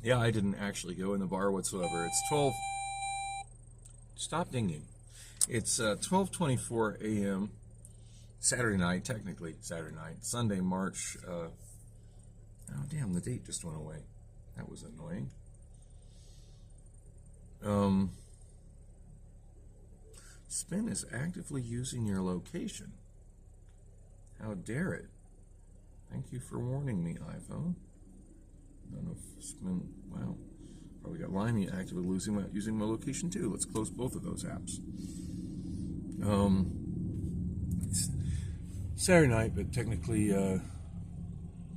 Yeah, I didn't actually go in the bar whatsoever. It's 12. Stop dinging. It's 12:24 a.m. Saturday night, technically Saturday night, Sunday, March. Oh damn, the date just went away. That was annoying. Spin is actively using your location. How dare it? Thank you for warning me, iPhone. I don't know if Spin. Wow. Probably got Limey actively using my location too. Let's close both of those apps. It's Saturday night, but technically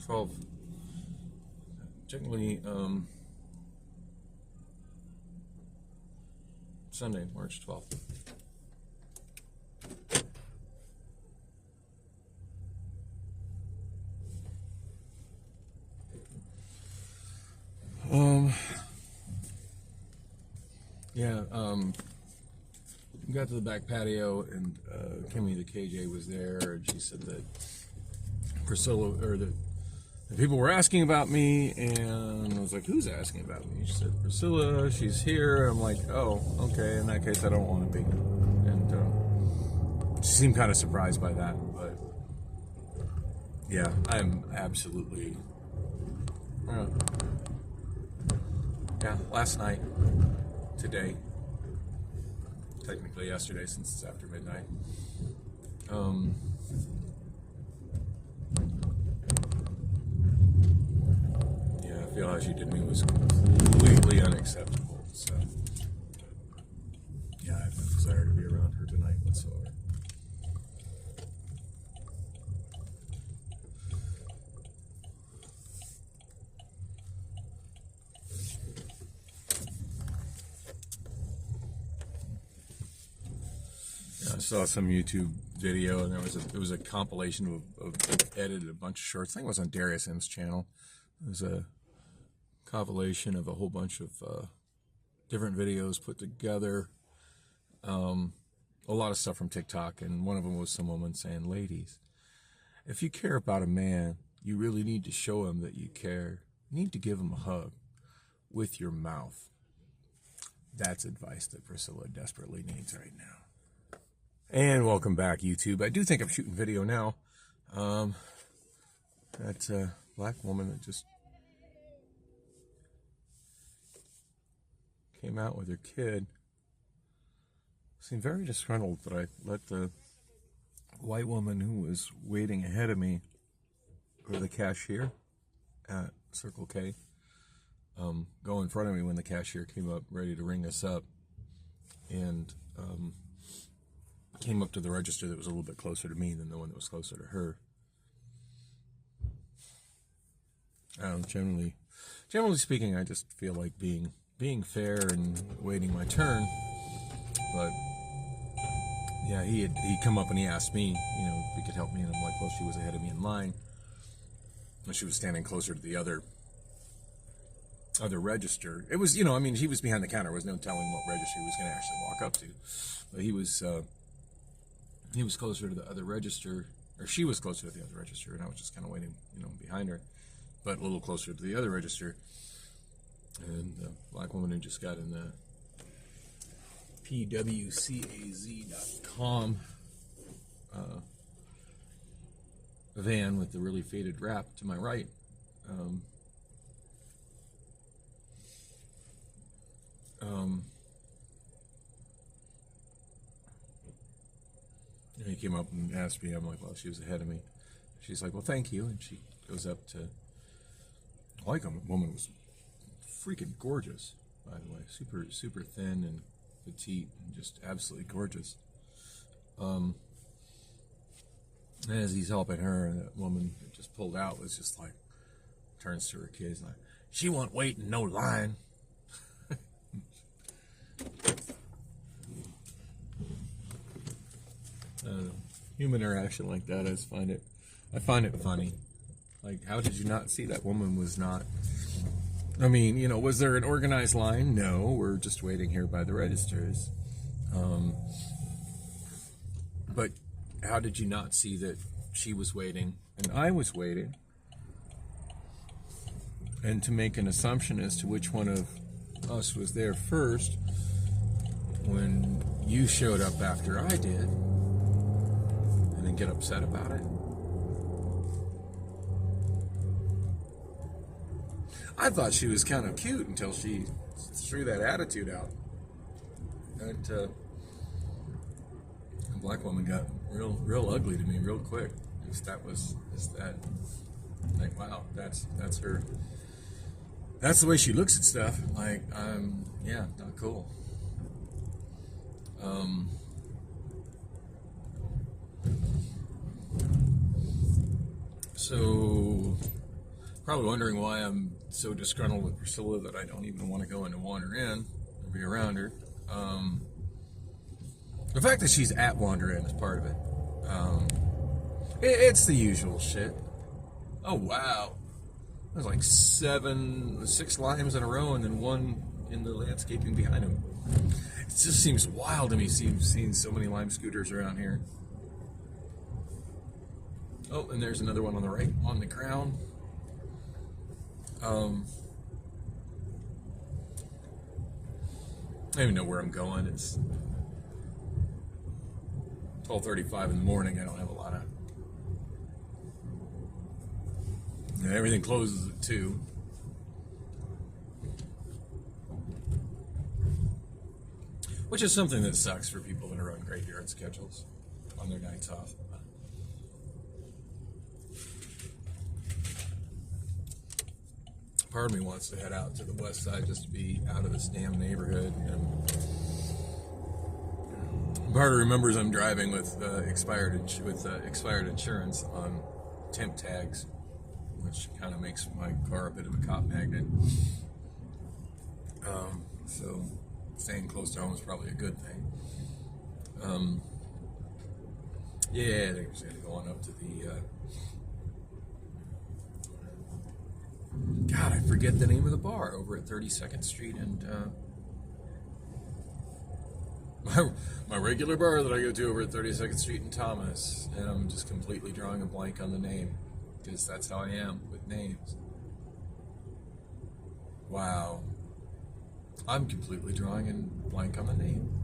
12. Technically Sunday, March 12th. We got to the back patio, and Kimmy, the KJ, was there, and she said that Priscilla, or the people were asking about me, and I was like, who's asking about me? She said, Priscilla, she's here. I'm like, oh, okay, in that case, I don't want to be. And she seemed kind of surprised by that, but yeah, I'm absolutely, last night, today, technically yesterday since it's after midnight. I feel how she did me was completely unacceptable. So, yeah, I have no desire to be around her tonight whatsoever. I saw some YouTube video, and it was a compilation of edited a bunch of shorts. I think it was on Darius M's channel. It was a compilation of a whole bunch of different videos put together. A lot of stuff from TikTok, and one of them was some woman saying, "Ladies, if you care about a man, you really need to show him that you care. You need to give him a hug with your mouth." That's advice that Priscilla desperately needs right now. And welcome back, YouTube. I do think I'm shooting video now. That black woman that just came out with her kid seemed very disgruntled that I let the white woman who was waiting ahead of me, or the cashier at Circle K, go in front of me when the cashier came up ready to ring us up, and came up to the register that was a little bit closer to me than the one that was closer to her. Generally speaking, I just feel like being fair and waiting my turn. But yeah, he come up and he asked me, if he could help me, and I'm like, well, she was ahead of me in line, and she was standing closer to the other register. It was, he was behind the counter. There was no telling what register he was going to actually walk up to, but he was closer to the other register, or she was closer to the other register, and I was just kind of waiting, behind her, but a little closer to the other register. And the black woman who just got in the pwcaz.com van with the really faded wrap to my right. And he came up and asked me. I'm like, well, she was ahead of me. She's like, well, thank you. And she goes up to, the woman was freaking gorgeous, by the way. Super, super thin and petite and just absolutely gorgeous. And as he's helping her, that woman that just pulled out was just like, turns to her kids like, she won't wait in no line. Human interaction like that, I find it funny. Like, how did you not see that woman was not? I mean, was there an organized line? No, we're just waiting here by the registers. But how did you not see that she was waiting and I was waiting? and to make an assumption as to which one of us was there first when you showed up after I did, and then get upset about it. I thought she was kind of cute until she threw that attitude out. That black woman got real ugly to me real quick. That was like, wow, that's her. That's the way she looks at stuff. Like, yeah, not cool. So, probably wondering why I'm so disgruntled with Priscilla that I don't even want to go in and wander in or be around her. The fact that she's at Wander In is part of it. It's the usual shit. Oh, wow. There's like 6 limes in a row and then one in the landscaping behind him. It just seems wild to me seeing so many lime scooters around here. Oh, and there's another one on the right, on the ground. I don't even know where I'm going. It's 12:35 in the morning. I don't have a lot of... everything closes at 2. Which is something that sucks for people that are on graveyard schedules on their nights off. Part of me wants to head out to the west side just to be out of this damn neighborhood. And part of remembers I'm driving with expired insurance on temp tags, which kind of makes my car a bit of a cop magnet. So staying close to home is probably a good thing. Yeah, they're going up to the... God, I forget the name of the bar over at 32nd Street and my regular bar that I go to over at 32nd Street and Thomas, and I'm just completely drawing a blank on the name because that's how I am with names. Wow. I'm completely drawing a blank on the name.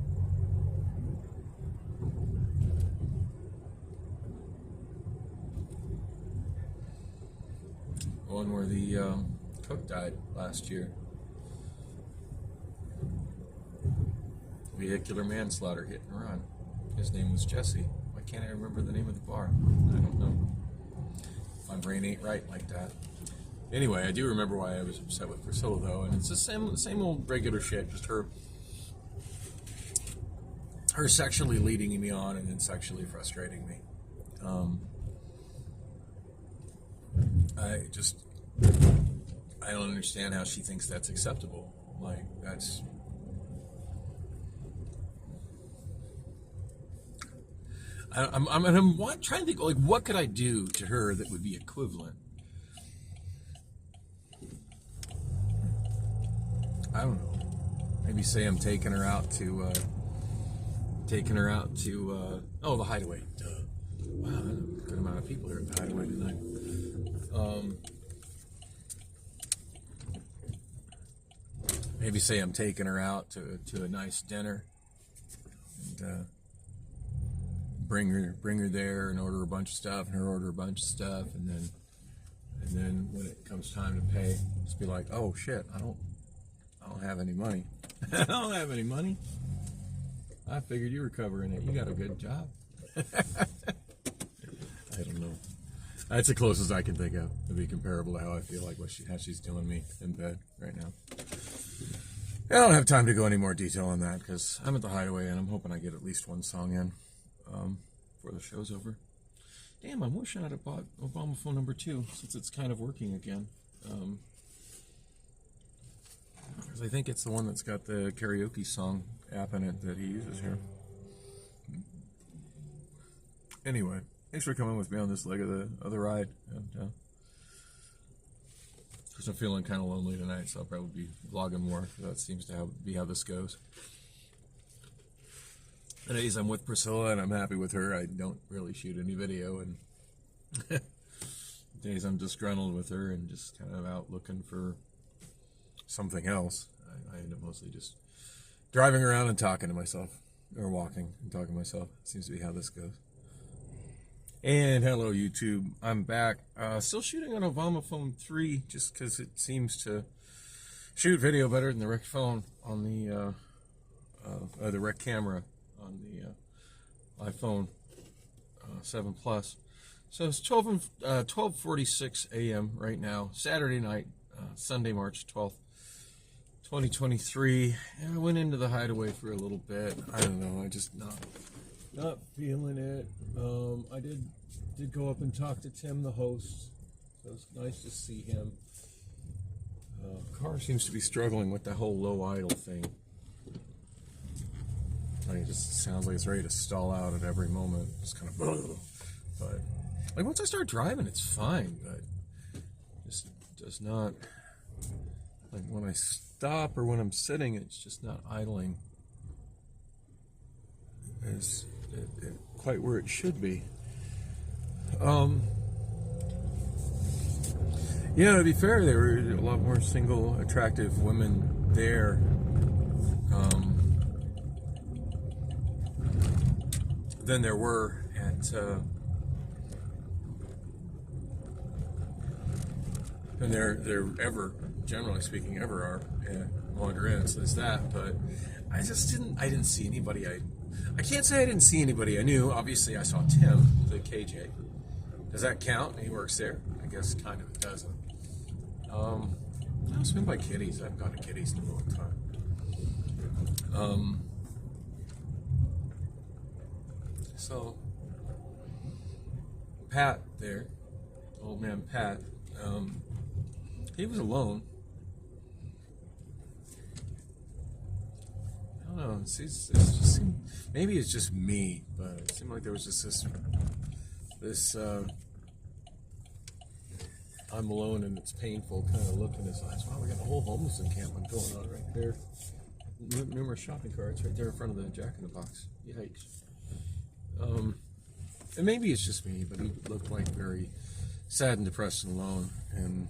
One where the cook died last year. Vehicular manslaughter, hit and run. His name was Jesse. Why can't I remember the name of the bar? I don't know. My brain ain't right like that. Anyway, I do remember why I was upset with Priscilla though, and it's the same old regular shit. Just her sexually leading me on and then sexually frustrating me. I don't understand how she thinks that's acceptable. Like, that's... I'm trying to think, like, what could I do to her that would be equivalent? I don't know. Maybe say I'm taking her out to, oh, the Hideaway. Duh. Wow, there's a good amount of people here at the Hideaway tonight. Maybe say I'm taking her out to a nice dinner, and bring her there and order a bunch of stuff, and her order a bunch of stuff, and then when it comes time to pay, just be like, oh shit, I don't have any money. I don't have any money. I figured you were covering it. You got a good job. I don't know. That's the closest I can think of to be comparable to how I feel like how she's doing me in bed right now. I don't have time to go any more detail on that because I'm at the Hideaway and I'm hoping I get at least one song in before the show's over. Damn, I'm wishing I'd have bought Obamaphone number 2 since it's kind of working again. Because I think it's the one that's got the karaoke song app in it that he uses here. Anyway, thanks for coming with me on this leg of the ride. And because I'm feeling kind of lonely tonight, so I'll probably be vlogging more. That seems to be how this goes. Anyways, I'm with Priscilla and I'm happy with her. I don't really shoot any video, and days I'm disgruntled with her and just kind of out looking for something else, I end up mostly just driving around and talking to myself, or walking and talking to myself. Seems to be how this goes. And hello YouTube, I'm back. Still shooting on Obamaphone 3 just because it seems to shoot video better than the rec phone on the rec camera on the iPhone 7 Plus. So it's 12:46 a.m. right now, Saturday night, Sunday, March 12th, 2023. And I went into the hideaway for a little bit. I don't know, I just not feeling it. I did go up and talk to Tim, the host. So it's nice to see him. Car seems to be struggling with the whole low idle thing. I mean, it just sounds like it's ready to stall out at every moment. It's kind of, but like once I start driving, it's fine. But just does not, like when I stop or when I'm sitting, it's just not idling. It's quite where it should be. Yeah, to be fair, there were a lot more single, attractive women there. Than there were at, and there ever, generally speaking, ever are at Wander Inn, so there's that. But I didn't see anybody. I can't say I didn't see anybody I knew. Obviously, I saw Tim, the KJ. Does that count? He works there. I guess kind of it doesn't. I've been by Kitty's. I haven't gone to Kitty's in a long time. So Pat there, old man Pat, he was alone. I don't know. It just seemed, maybe it's just me, but it seemed like there was just this I'm alone and it's painful kind of look in his eyes. Wow, we got a whole homeless encampment going on right there. Numerous shopping carts right there in front of the Jack in the Box. Yikes. And maybe it's just me, but he looked like very sad and depressed and alone. And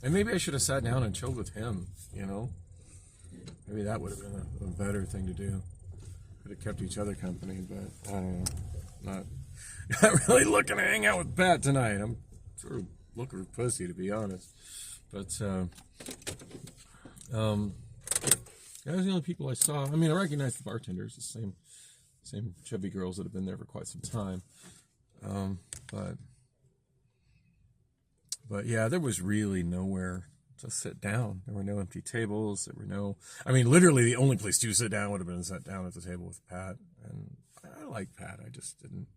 maybe I should have sat down and chilled with him, you know? Maybe that would have been a better thing to do. Could have kept each other company, but I don't know. Not really looking to hang out with Pat tonight. I'm sort of looking for pussy, to be honest. But that was the only people I saw. I mean, I recognized the bartenders, the same chubby girls that have been there for quite some time. But yeah, there was really nowhere to sit down. There were no empty tables. There were no, I mean, literally the only place to sit down would have been to sit down at the table with Pat. And I like Pat. I just didn't,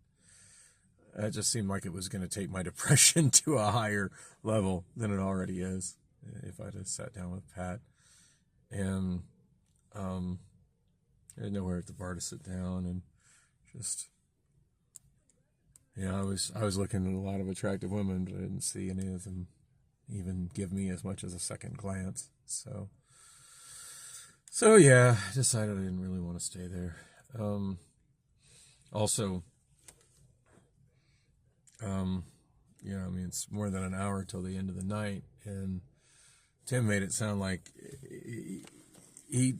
it just seemed like it was going to take my depression to a higher level than it already is if I just sat down with Pat. And there's nowhere at the bar to sit down, and just, yeah, I was looking at a lot of attractive women, but I didn't see any of them even give me as much as a second glance. So yeah, I decided I didn't really want to stay there. Also, yeah, I mean, it's more than an hour till the end of the night, and Tim made it sound like he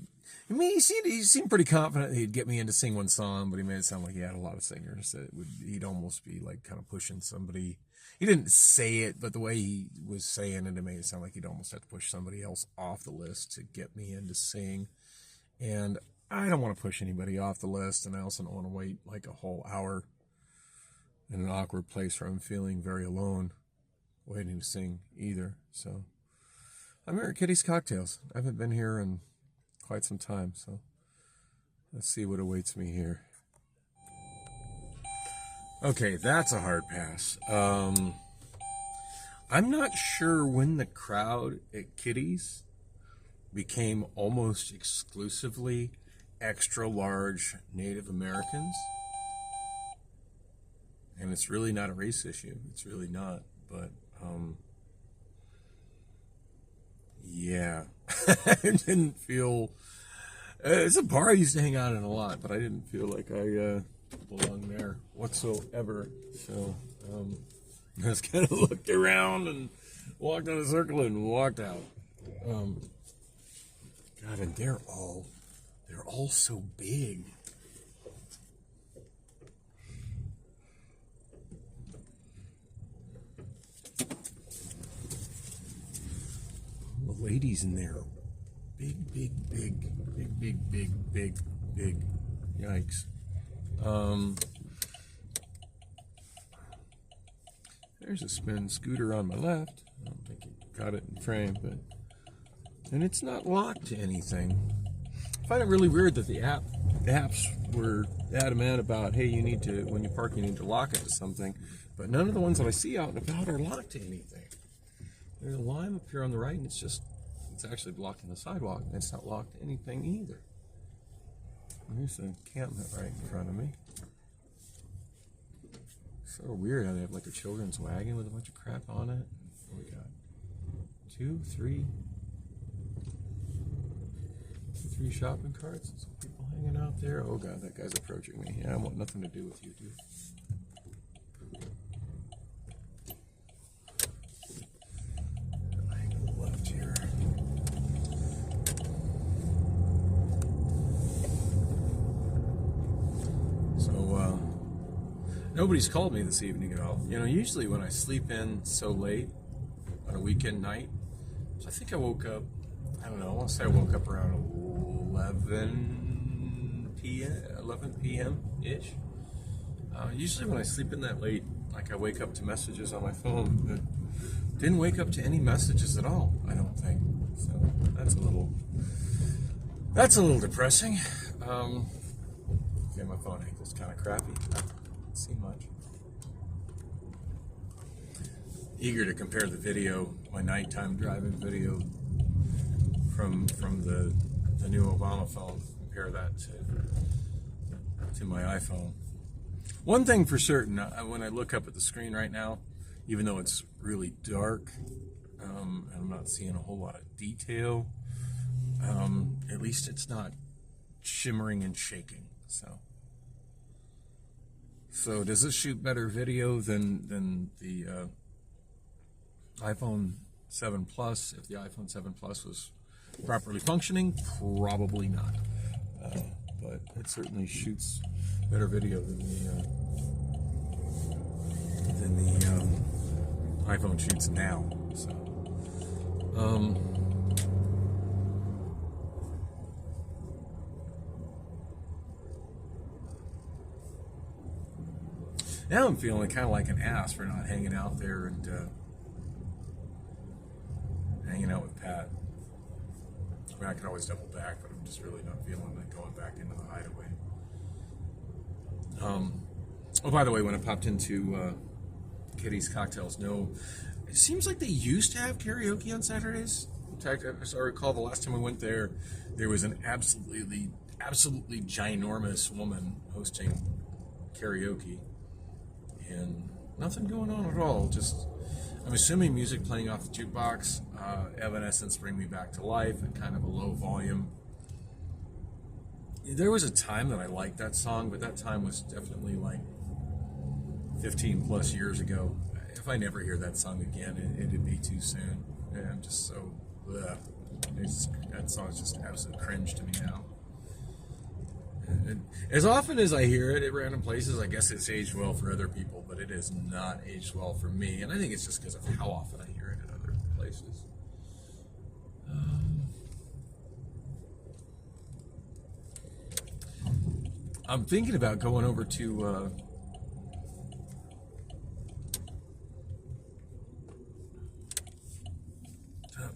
seemed pretty confident he'd get me in to sing one song, but he made it sound like he had a lot of singers. That he'd almost be like kind of pushing somebody. He didn't say it, but the way he was saying it made it sound like he'd almost have to push somebody else off the list to get me in to sing. And I don't want to push anybody off the list, and I also don't want to wait like a whole hour in an awkward place where I'm feeling very alone waiting to sing either. So I'm here at Kitty's Cocktails. I haven't been here in quite some time, so let's see what awaits me here. Okay, that's a hard pass. I'm not sure when the crowd at Kitty's became almost exclusively extra large Native Americans. And it's really not a race issue. It's really not. But, yeah. I didn't feel... it's a bar I used to hang out in a lot, but I didn't feel like I belonged there whatsoever. So, I just kind of looked around and walked in a circle and walked out. God, and they're all so big. The ladies in there, big. Yikes. There's a spin scooter on my left. I don't think it got it in frame, and it's not locked to anything. I find it really weird that the apps were adamant about, hey, when you park, you need to lock it to something, but none of the ones that I see out and about are locked to anything. There's a lime up here on the right, and it's actually blocking the sidewalk, and it's not locked to anything either. There's an encampment right in front of me. So weird how they have like a children's wagon with a bunch of crap on it. What we got? Two, three shopping carts and some people hanging out there. Oh God, that guy's approaching me. Yeah, I want nothing to do with you, dude. Angle left here. So, nobody's called me this evening at all. You know, usually when I sleep in so late on a weekend night, so I think I woke up, I don't know, I want to say I woke up around 11 p.m.-ish. Usually when I sleep in that late, like I wake up to messages on my phone, but didn't wake up to any messages at all, I don't think. So that's a little depressing. Okay, my phone angle's kind of crappy. See much. Eager to compare the video, my nighttime driving video from the new Obamaphone. Compare that to my iPhone. One thing for certain, when I look up at the screen right now, even though it's really dark, and I'm not seeing a whole lot of detail, at least it's not shimmering and shaking. So does this shoot better video than the iPhone 7 Plus? If the iPhone 7 Plus was properly functioning, probably not. But it certainly shoots better video than the iPhone shoots now. So, now I'm feeling kind of like an ass for not hanging out there and hanging out with Pat. I mean, I can always double back, but I'm just really not feeling like going back into the hideaway. Oh, by the way, when I popped into Kitty's Cocktails, it seems like they used to have karaoke on Saturdays. In fact, as I recall, the last time we went there, there was an absolutely ginormous woman hosting karaoke. And nothing going on at all. Just, I'm assuming music playing off the jukebox, Evanescence, Bring Me Back to Life, at kind of a low volume. There was a time that I liked that song, but that time was definitely like 15 plus years ago. If I never hear that song again, it'd be too soon. And I'm just so, that song's just absolute cringe to me now. And as often as I hear it at random places, I guess it's aged well for other people, but it is not aged well for me. And I think it's just because of how often I hear it at other places. I'm thinking about going over to a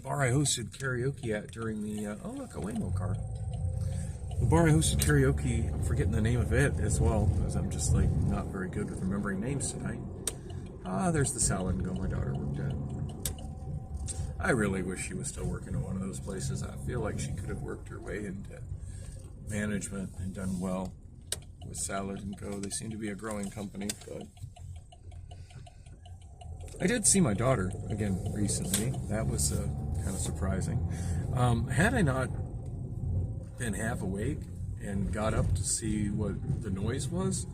bar I hosted karaoke at during the, oh look, a Waymo car. The bar I hosted karaoke, I'm forgetting the name of it as well, because I'm just like not very good with remembering names tonight. There's the salad and go my daughter worked at. I really wish she was still working at one of those places. I feel like she could have worked her way into management and done well with Salad and Go. They seem to be a growing company, but I did see my daughter again recently. That was kind of surprising. Had I not been half awake and got up to see what the noise was,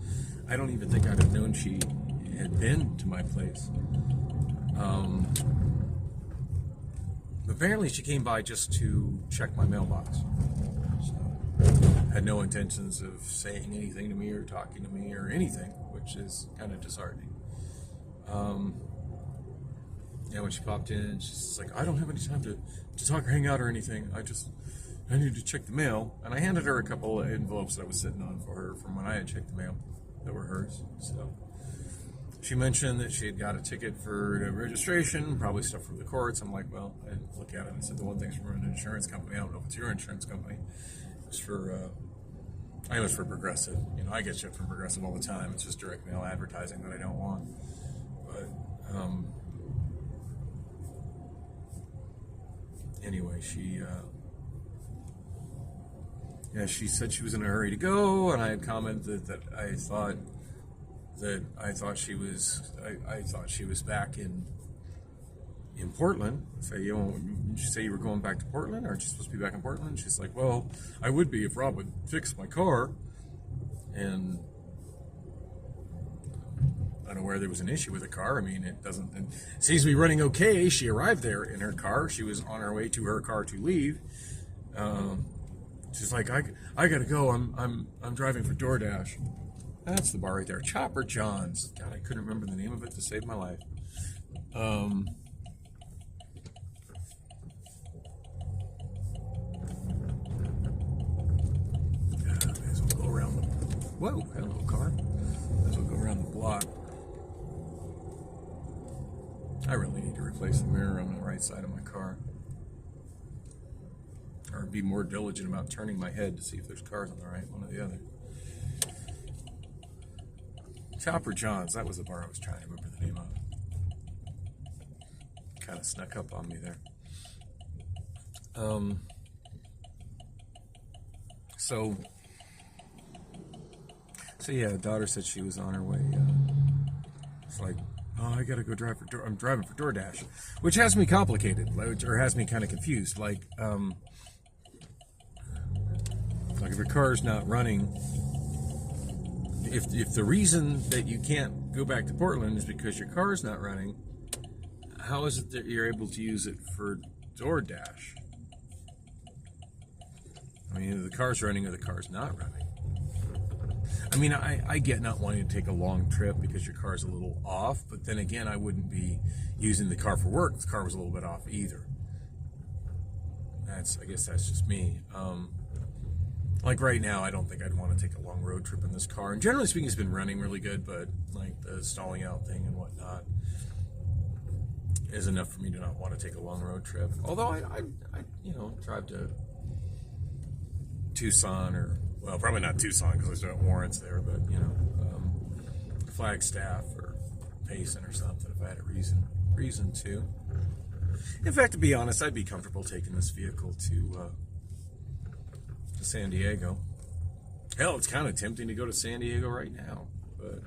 I don't even think I'd have known she had been to my place. Apparently she came by just to check my mailbox. So, had no intentions of saying anything to me or talking to me or anything, which is kind of disheartening. Yeah, when she popped in, she's like, I don't have any time to talk or hang out or anything. I need to check the mail. And I handed her a couple of envelopes that I was sitting on for her from when I had checked the mail that were hers. So she mentioned that she had got a ticket for registration, probably stuff from the courts. I'm like, well, I didn't look at it. I said, the one thing's from an insurance company. I don't know if it's your insurance company. It's for, I know it's for Progressive. You know, I get shit from Progressive all the time. It's just direct mail advertising that I don't want. But, anyway, she said she was in a hurry to go, and I had commented that I thought she was back in Portland. So, you know, did you say you were going back to Portland? Aren't you supposed to be back in Portland? She's like, well, I would be if Rob would fix my car. And unaware there was an issue with the car. I mean, it seems to be running okay. She arrived there in her car. She was on her way to her car to leave. She's like, I gotta go. I'm driving for DoorDash. That's the bar right there. Chopper John's. God, I couldn't remember the name of it to save my life. May as well go around the... Whoa, hello, car. May as well go around the block. I really need to replace the mirror on the right side of my car. Or be more diligent about turning my head to see if there's cars on the right, one or the other. Chopper John's, that was the bar I was trying to remember the name of. Kind of snuck up on me there. So yeah, daughter said she was on her way. It's like, oh, I gotta go I'm driving for DoorDash, which has me complicated, or has me kind of confused. Like if your car's not running, if the reason that you can't go back to Portland is because your car's not running, how is it that you're able to use it for DoorDash? I mean, either the car's running or the car's not running. I mean, I get not wanting to take a long trip because your car's a little off, but then again, I wouldn't be using the car for work if the car was a little bit off either. I guess that's just me. Like right now, I don't think I'd want to take a long road trip in this car. And generally speaking, it's been running really good, but like the stalling out thing and whatnot is enough for me to not want to take a long road trip. Although I drive to Tucson, or, well, probably not Tucson because there's no warrants there, but, Flagstaff or Payson or something if I had a reason to. In fact, to be honest, I'd be comfortable taking this vehicle to San Diego. Hell, it's kind of tempting to go to San Diego right now, but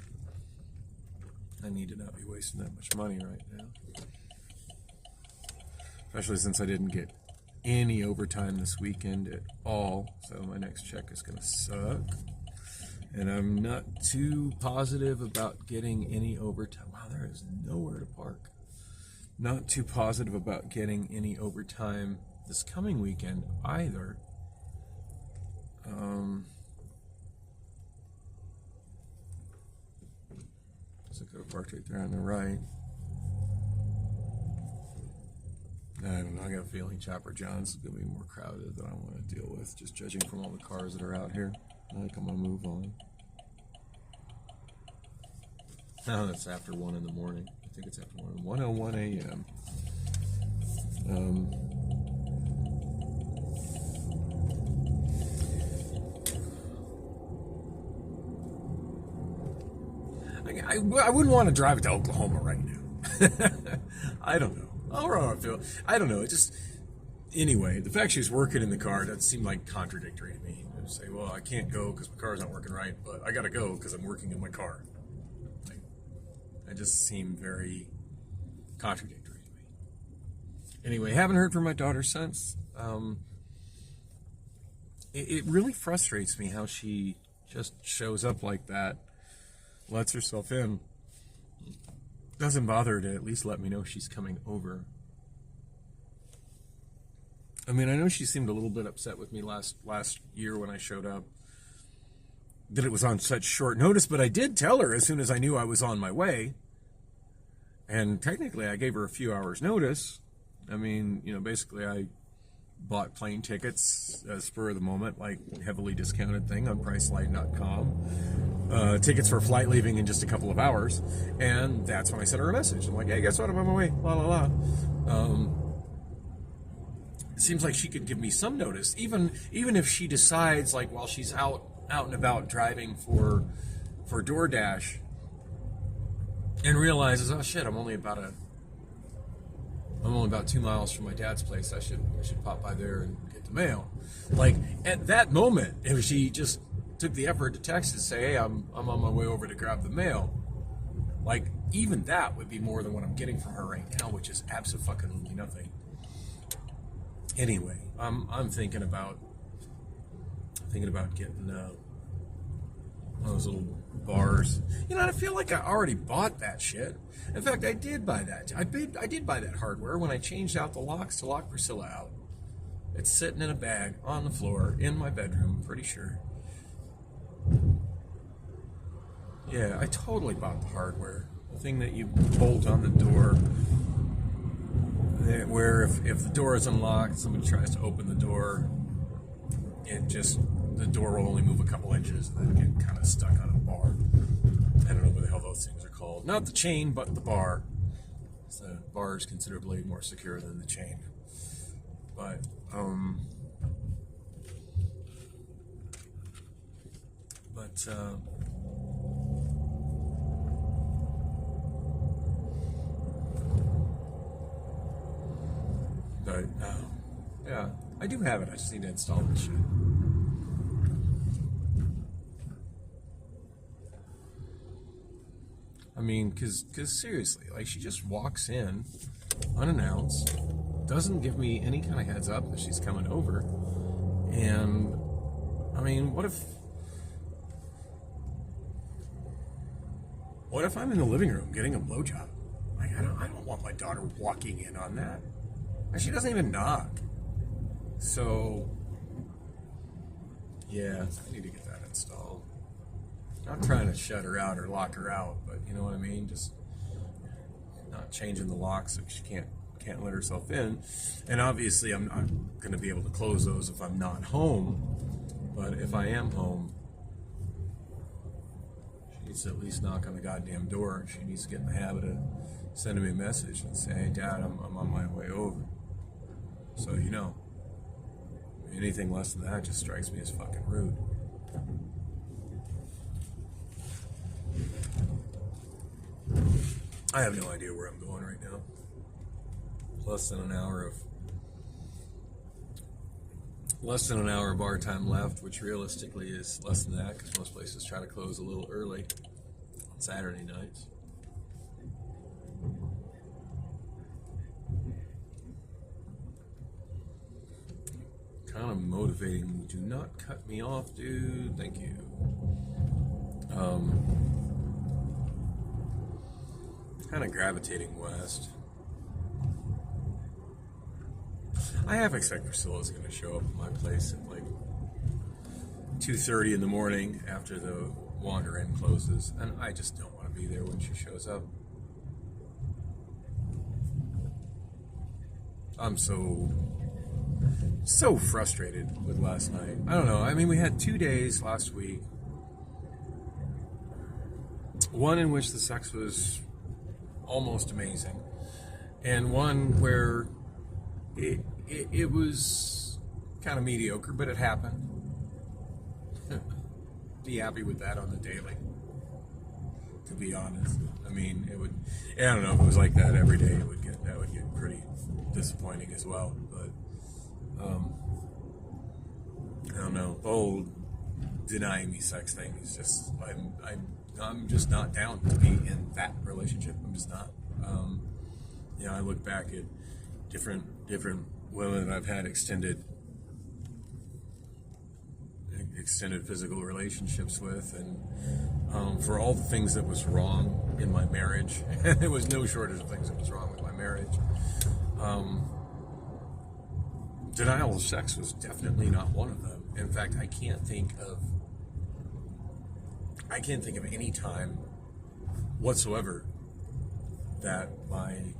I need to not be wasting that much money right now. Especially since I didn't get any overtime this weekend at all, so my next check is going to suck. And I'm not too positive about getting any overtime. Wow, there is nowhere to park. Not too positive about getting any overtime this coming weekend either. So I could have parked right there on the right. I don't know, I got a feeling Chopper John's is going to be more crowded than I want to deal with, just judging from all the cars that are out here. I think I'm going to move on. Oh, that's after 1 in the morning. I think it's after 1:01 a.m. I wouldn't want to drive it to Oklahoma right now. I don't know. I don't know. It just, anyway, the fact she was working in the car, that seemed like contradictory to me. I would say, well, I can't go because my car's not working right, but I got to go because I'm working in my car. Like, that just seemed very contradictory to me. Anyway, haven't heard from my daughter since. It really frustrates me how she just shows up like that, lets herself in, doesn't bother to at least let me know she's coming over. I mean, I know she seemed a little bit upset with me last year when I showed up, that it was on such short notice, but I did tell her as soon as I knew I was on my way. And technically, I gave her a few hours notice. I mean, you know, basically I bought plane tickets spur of the moment, like heavily discounted thing on Priceline.com. Tickets for a flight leaving in just a couple of hours. And that's when I sent her a message. I'm like, hey, guess what? I'm on my way. La, la, la. It seems like she could give me some notice, even if she decides, like, while she's out and about driving for DoorDash, and realizes, oh shit, I'm only about 2 miles from my dad's place. I should pop by there and get the mail. Like, at that moment, if she just took the effort to text and say, hey, I'm on my way over to grab the mail, like, even that would be more than what I'm getting from her right now, which is absolutely nothing. Anyway, I'm thinking about getting those little bars. You know, I feel like I already bought that shit. In fact, I did buy that. I did buy that hardware when I changed out the locks to lock Priscilla out. It's sitting in a bag on the floor in my bedroom, pretty sure. Yeah, I totally bought the hardware. The thing that you bolt on the door, where if the door is unlocked, somebody tries to open the door, the door will only move a couple inches and then get kind of stuck on a bar. I don't know what the hell those things are called. Not the chain, but the bar. So the bar is considerably more secure than the chain. But yeah, I do have it. I just need to install this shit. I mean, cause seriously, like, she just walks in unannounced, doesn't give me any kind of heads up that she's coming over, and I mean, what if I'm in the living room getting a blowjob? Like, I don't want my daughter walking in on that. And she doesn't even knock. So, yeah, I need to get that installed. Not trying to shut her out or lock her out, but you know what I mean? Just not changing the lock so she can't let herself in. And obviously, I'm not going to be able to close those if I'm not home. But if I am home, she needs to at least knock on the goddamn door. She needs to get in the habit of sending me a message and say, hey, Dad, I'm on my way over. So, you know, anything less than that just strikes me as fucking rude. I have no idea where I'm going right now. Less than an hour of bar time left, which realistically is less than that because most places try to close a little early on Saturday nights. Kind of motivating. Do not cut me off, dude. Thank you. Kind of gravitating west. I half expect Priscilla's going to show up at my place at like 2:30 in the morning after the Wander Inn closes, and I just don't want to be there when she shows up. I'm so frustrated with last night. I don't know. I mean, we had 2 days last week. One in which the sex was almost amazing, and one where it was kind of mediocre, but it happened. Be happy with that on the daily, to be honest. I mean, it would. I don't know if it was like that every day. That would get pretty disappointing as well. But I don't know. The whole denying me sex thing is just I'm just not down to be in that relationship. I'm just not. You know, I look back at different women that I've had extended physical relationships with, and for all the things that was wrong in my marriage. And there was no shortage of things that was wrong with my marriage. Denial of sex was definitely not one of them. In fact, I can't think of any time whatsoever that my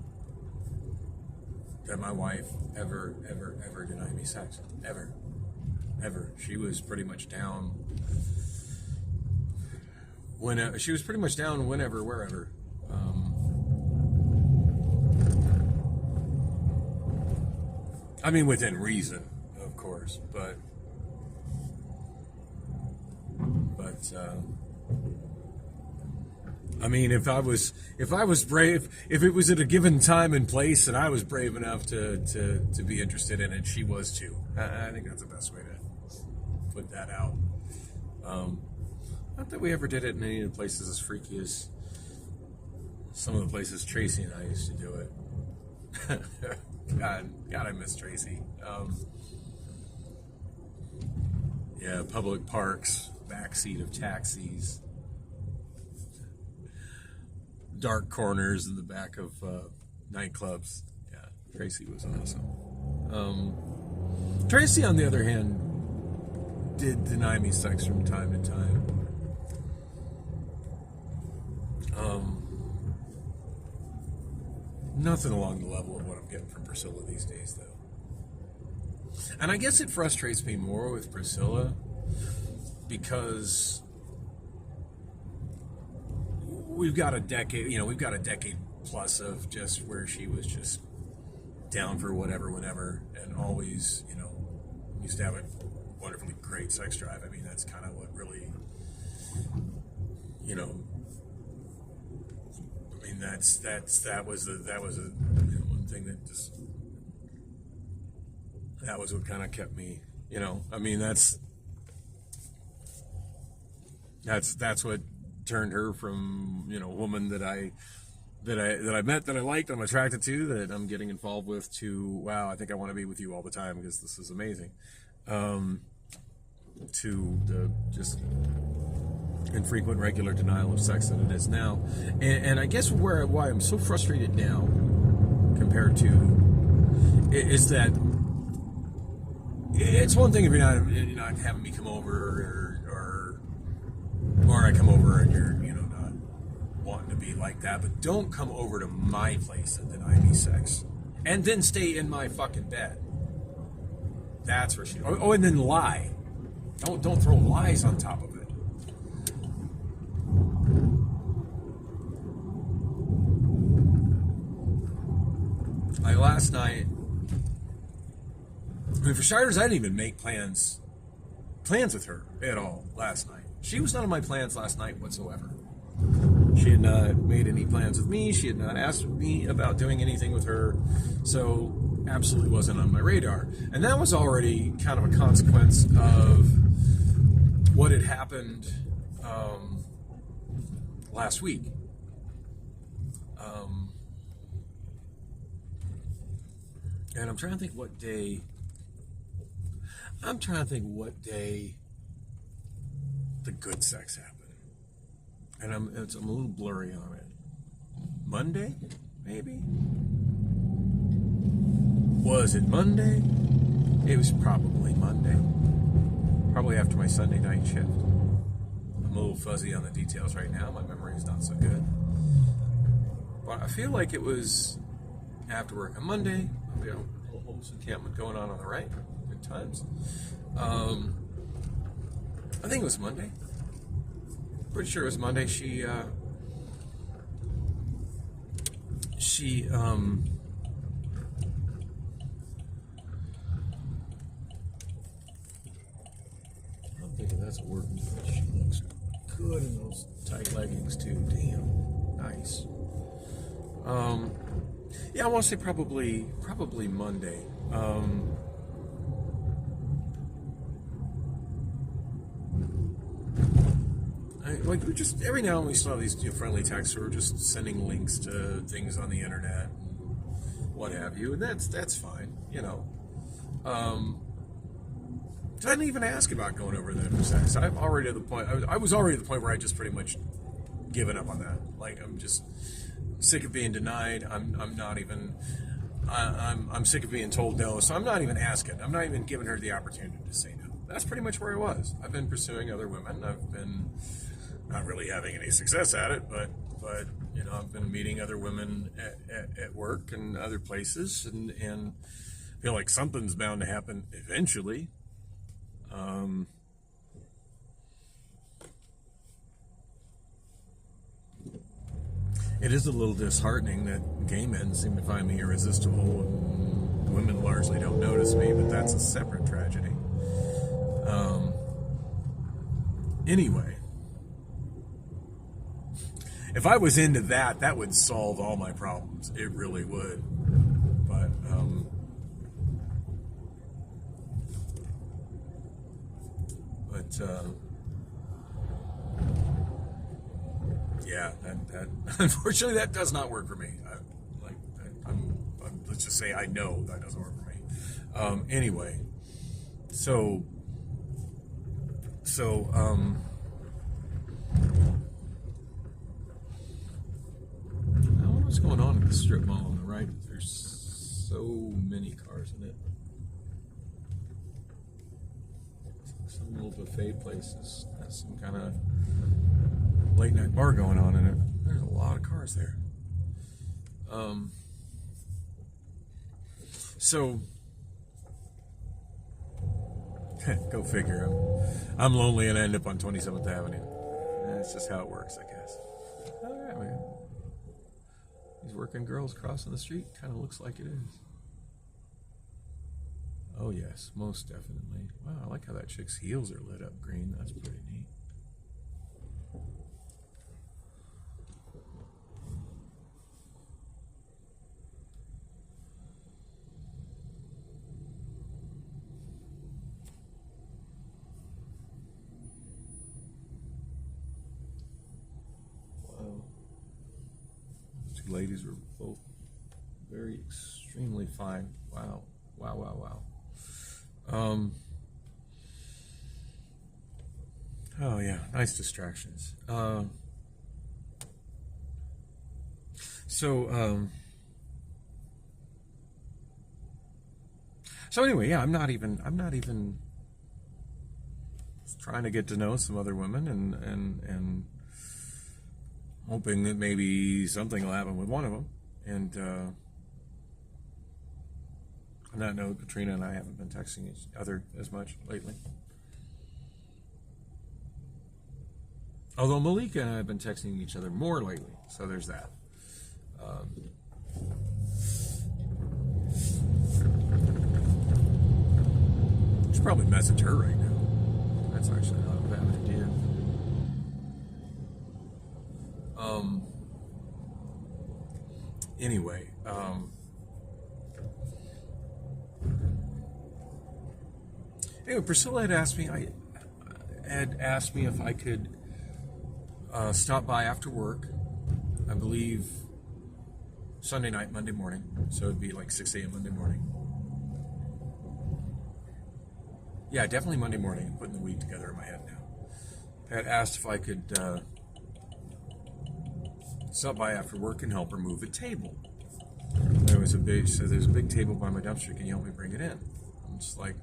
wife ever denied me sex. Ever. She was pretty much down whenever, wherever. I mean, within reason, of course, but I mean, if I was brave, if it was at a given time and place, and I was brave enough to be interested in it, she was too. I think that's the best way to put that out. Not that we ever did it in any of the places as freaky as some of the places Tracy and I used to do it. God, I miss Tracy. Yeah, public parks, backseat of taxis, dark corners in the back of nightclubs. Yeah, Tracy was awesome. Tracy, on the other hand, did deny me sex from time to time. Nothing along the level of what I'm getting from Priscilla these days, though. And I guess it frustrates me more with Priscilla because we've got a decade plus of just where she was just down for whatever, whenever, and always, used to have a wonderfully great sex drive. I mean, that's kind of what really, that was one thing that was what kind of kept me, I mean, that's what turned her from, a woman that I met, that I liked, I'm attracted to, that I'm getting involved with, to, wow, I think I want to be with you all the time because this is amazing, to the just infrequent, regular denial of sex that it is now. And I guess why I'm so frustrated now compared to is that it's one thing if you're not having me come over or I come over and you're not wanting to be like that, but don't come over to my place and deny me sex and then stay in my fucking bed. That's where she. Oh, and then lie. Don't throw lies on top of it. Like last night, I mean, for starters, I didn't even make plans with her at all last night. She was not on my plans last night whatsoever. She had not made any plans with me. She had not asked me about doing anything with her. So absolutely wasn't on my radar. And that was already kind of a consequence of what had happened last week. And I'm trying to think what day the good sex happened. And I'm a little blurry on it. Monday, maybe? Was it Monday? It was probably Monday. Probably after my Sunday night shift. I'm a little fuzzy on the details right now. My memory is not so good. But I feel like it was after work on Monday. We had a little homeless encampment going on the right. Good times. I think it was Monday. Pretty sure it was Monday. She I don't think that's a word. She looks good in those tight leggings too. Damn, nice. Yeah, I want to say probably Monday. Like, we just, every now and then we still have these friendly texts, or just sending links to things on the internet, and what have you, and that's fine, I didn't even ask about going over there for sex. I was already at the point where I just pretty much given up on that. Like, I'm just sick of being denied. I'm not even. I'm sick of being told no, so I'm not even asking. I'm not even giving her the opportunity to say no. That's pretty much where I was. I've been pursuing other women. I've been not really having any success at it, but you know, I've been meeting other women at work and other places, and feel like something's bound to happen eventually. It is a little disheartening that gay men seem to find me irresistible and women largely don't notice me, but that's a separate tragedy. Anyway, if I was into that, that would solve all my problems. It really would. But yeah, that unfortunately that does not work for me. Let's just say I know that doesn't work for me. Anyway, so I wonder what's going on at the strip mall on the right. There's so many cars in it. Some little buffet places has some kind of late night bar going on in it. There's a lot of cars there. So go figure. I'm lonely and I end up on 27th Avenue. That's just how it works, I guess. Oh yeah, man. These working girls crossing the street kind of looks like it is. Oh yes, most definitely. Wow, I like how that chick's heels are lit up green. That's pretty neat. Wow. Those two ladies were both very extremely fine. Wow. Wow, wow, wow. Oh yeah, nice distractions. So anyway, yeah, I'm not even trying to get to know some other women and hoping that maybe something will happen with one of them. And on that note, Katrina and I haven't been texting each other as much lately. Although Malika and I have been texting each other more lately, so there's that. Should probably message her right now. That's actually not a bad idea. Anyway, Priscilla had asked me. Had asked me if I could stop by after work. I believe Sunday night, Monday morning. So it'd be like 6 a.m. Monday morning. Yeah, definitely Monday morning. I'm putting the week together in my head now. Had asked if I could stop by after work and help her move a table. There's a big table by my dumpster. Can you help me bring it in? I'm just like,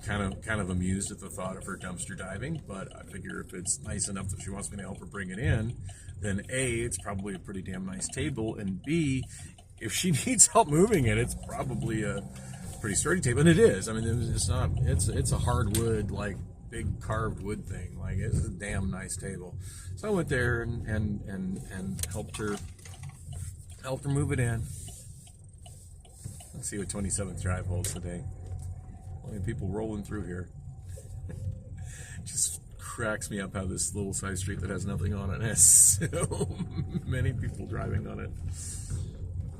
kind of amused at the thought of her dumpster diving, but I figure if it's nice enough that she wants me to help her bring it in, then A, it's probably a pretty damn nice table, and B, if she needs help moving it, it's probably a pretty sturdy table, and it is. I mean, it's a hardwood, like big carved wood thing. Like, it's a damn nice table. So I went there and helped her move it in. Let's see what 27th Drive holds today. Only people rolling through here. Just cracks me up how this little side street that has nothing on it has so many people driving on it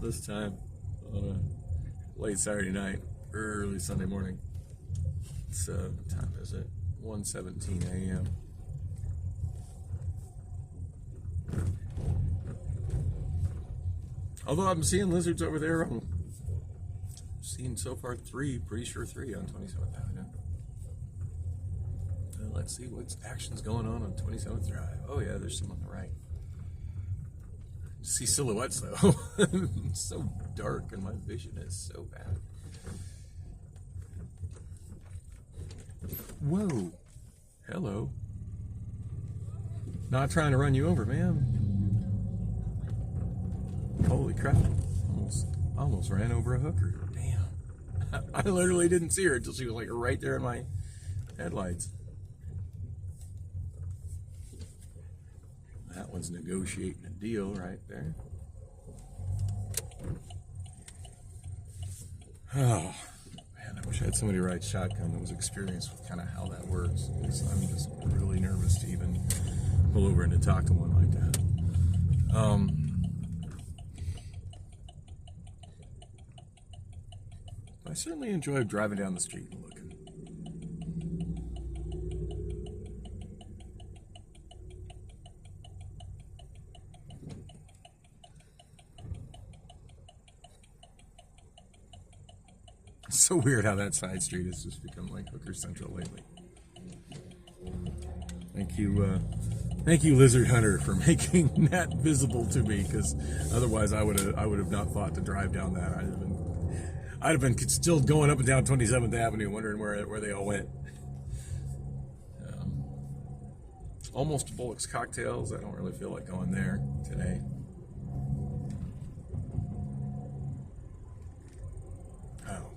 this time on a late Saturday night, early Sunday morning. It's what time is it? 1:17 a.m. Although I'm seeing lizards over there, I'm seeing so far 3, pretty sure 3 on 27th Avenue. Let's see what's action's going on 27th Drive. Oh yeah, there's some on the right. See silhouettes though. It's so dark and my vision is so bad. Whoa. Hello. Not trying to run you over, man. Holy crap. Almost ran over a hooker. Damn. I literally didn't see her until she was like right there in my headlights. That one's negotiating a deal right there. Oh, man, I wish I had somebody ride shotgun that was experienced with kind of how that works. I'm just really nervous to even pull over and to talk to one like that. I certainly enjoy driving down the street and looking. It's so weird how that side street has just become like Hooker Central lately. Thank you, Lizard Hunter, for making that visible to me, because otherwise I would have not thought to drive down that. I'd have been still going up and down 27th Avenue, wondering where they all went. Almost Bullock's Cocktails. I don't really feel like going there today.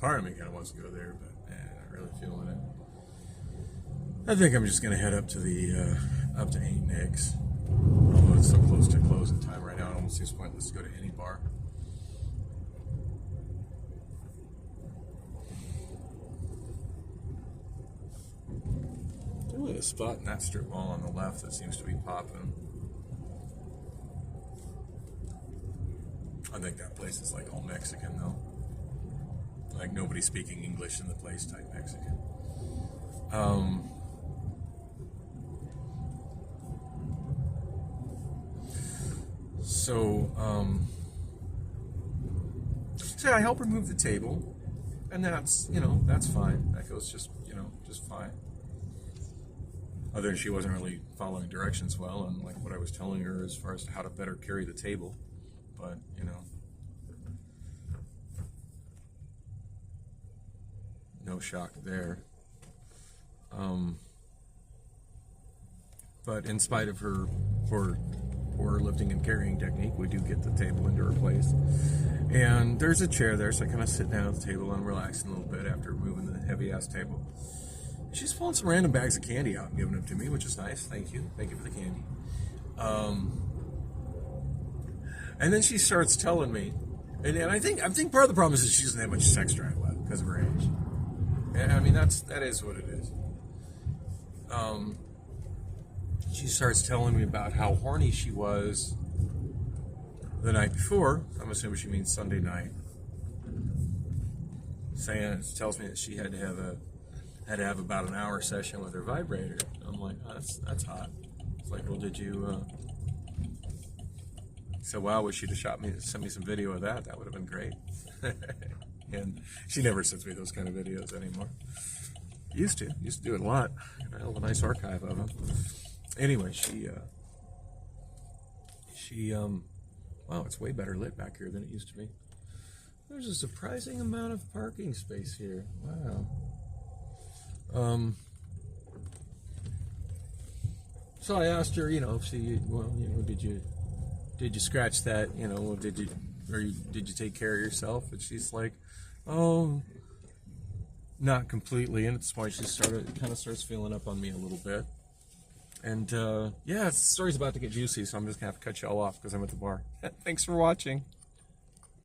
Part of me kind of wants to go there, but not really feeling it. I think I'm just gonna head up to the up to Ain't Nick's. Although it's so close to closing time right now, it almost seems pointless to go to any bar. There's only a spot in that strip mall on the left that seems to be popping. I think that place is like all Mexican though. Like nobody speaking English in the place type Mexican. So I help her move the table, and that's, that's fine. That goes just fine. Other than she wasn't really following directions well, and like what I was telling her as far as how to better carry the table, but no shock there. But in spite of her poor lifting and carrying technique, we do get the table into her place. And there's a chair there, so I kind of sit down at the table and relax a little bit after moving the heavy-ass table. She's pulling some random bags of candy out and giving them to me, which is nice. Thank you. Thank you for the candy. And then she starts telling me, and I think part of the problem is that she doesn't have much sex drive left because of her age. And I mean, that is what it is. She starts telling me about how horny she was the night before. I'm assuming she means Sunday night. Tells me that she had to have about an hour session with her vibrator. I'm like, oh, that's hot. It's like, well, did you? So wow, wish she'd have sent me some video of that. That would have been great. And she never sends me those kind of videos anymore. Used to do it a lot. I have a nice archive of them. Anyway, wow, it's way better lit back here than it used to be. There's a surprising amount of parking space here. Wow. So I asked her, if she, did you scratch that, did you take care of yourself? And she's like, oh, not completely. And at this point, she kind of starts feeling up on me a little bit. And yeah, the story's about to get juicy, so I'm just gonna have to cut y'all off because I'm at the bar. Thanks for watching.